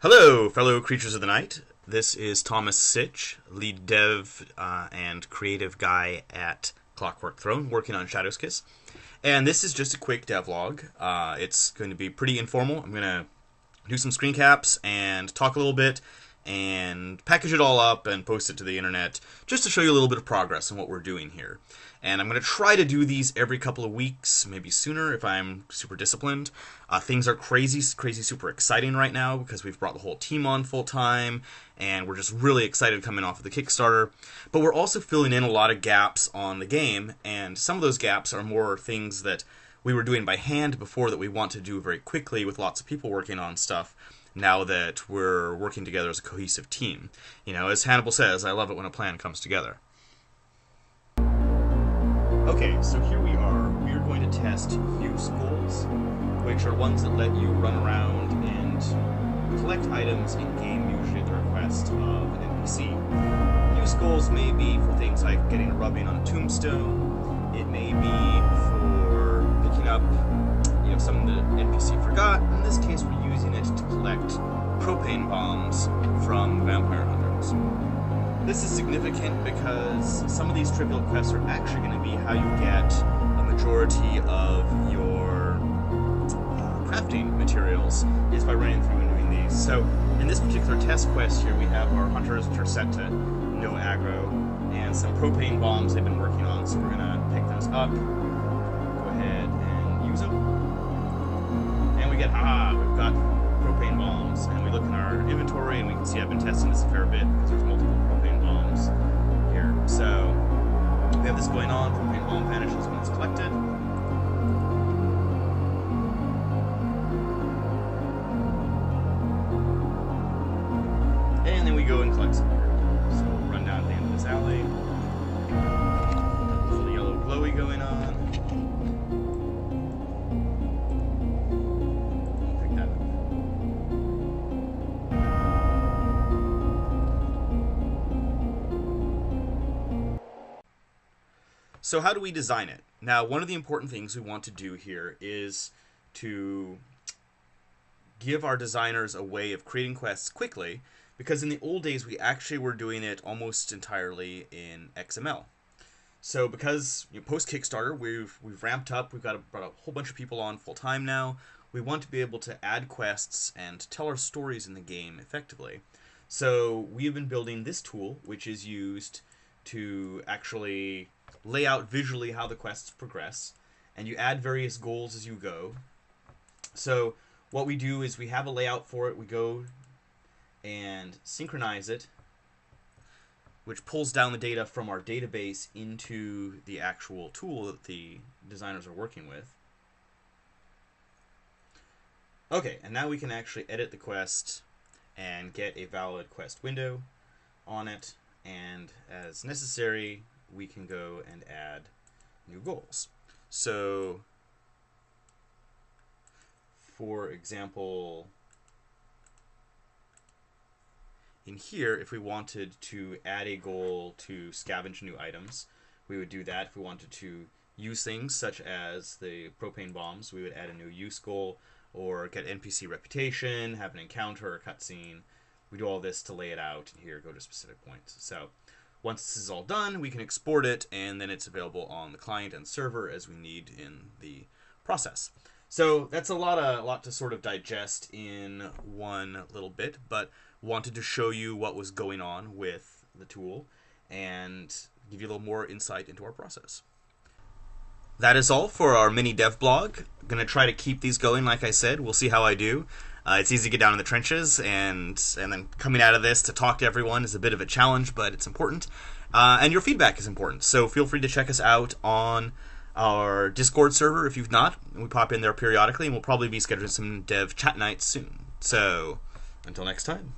Hello, fellow creatures of the night. This is Thomas Sitch, lead dev and creative guy at Clockwork Throne, working on Shadow's Kiss. And this is just a quick devlog. It's going to be pretty informal. I'm going to do some screen caps and talk a little bit and package it all up and post it to the internet just to show you a little bit of progress in what we're doing here. And I'm going to try to do these every couple of weeks, maybe sooner if I'm super disciplined. Things are crazy, super exciting right now because we've brought the whole team on full time and we're just really excited coming off of the Kickstarter. But we're also filling in a lot of gaps on the game, and some of those gaps are more things that we were doing by hand before that we want to do very quickly with lots of people working on stuff now that we're working together as a cohesive team. You know, as Hannibal says, I love it when a plan comes together. Okay, so here we are. We are going to test use goals, which are ones that let you run around and collect items in-game, usually at the request of an NPC. Use goals may be for things like getting a rubbing on a tombstone. It may be for picking up something that an NPC forgot. In this case, we're using it to collect propane bombs from vampire hunters. This is significant because some of these trivial quests are actually going to be how you get a majority of your crafting materials is by running through and doing these. So in this particular test quest here, we have our hunters, which are set to no aggro, and some propane bombs they've been working on, so we're going to pick those up, go ahead and use them. And we get, we've got propane bombs, and we look in our inventory and we can see I've been testing this a fair bit because there's multiple propane bombs here. So we have this going on. Propane bomb vanishes when it's collected. And then we go and collect some more. So we'll run down to the end of this alley. Got a little yellow glowy going on. So how do we design it? Now, one of the important things we want to do here is to give our designers a way of creating quests quickly, because in the old days we actually were doing it almost entirely in XML. So because post Kickstarter we've ramped up, we've brought a whole bunch of people on full time now. We want to be able to add quests and tell our stories in the game effectively. So we have been building this tool, which is used to actually lay out visually how the quests progress, and you add various goals as you go. So what we do is we have a layout for it. We go and synchronize it, which pulls down the data from our database into the actual tool that the designers are working with. Okay, and now we can actually edit the quest and get a valid quest window on it, and as necessary we can go and add new goals. So for example, in here, if we wanted to add a goal to scavenge new items, we would do that. If we wanted to use things such as the propane bombs, we would add a new use goal, or get NPC reputation, have an encounter or cutscene. We do all this to lay it out, and here go to specific points. So once this is all done, we can export it, and then it's available on the client and server as we need in the process. So that's a lot to sort of digest in one little bit, but wanted to show you what was going on with the tool and give you a little more insight into our process. That is all for our mini dev blog. I'm going to try to keep these going, like I said. We'll see how I do. It's easy to get down in the trenches, and then coming out of this to talk to everyone is a bit of a challenge, but it's important. And your feedback is important, so feel free to check us out on our Discord server if you've not. We pop in there periodically, and we'll probably be scheduling some dev chat nights soon. So, until next time.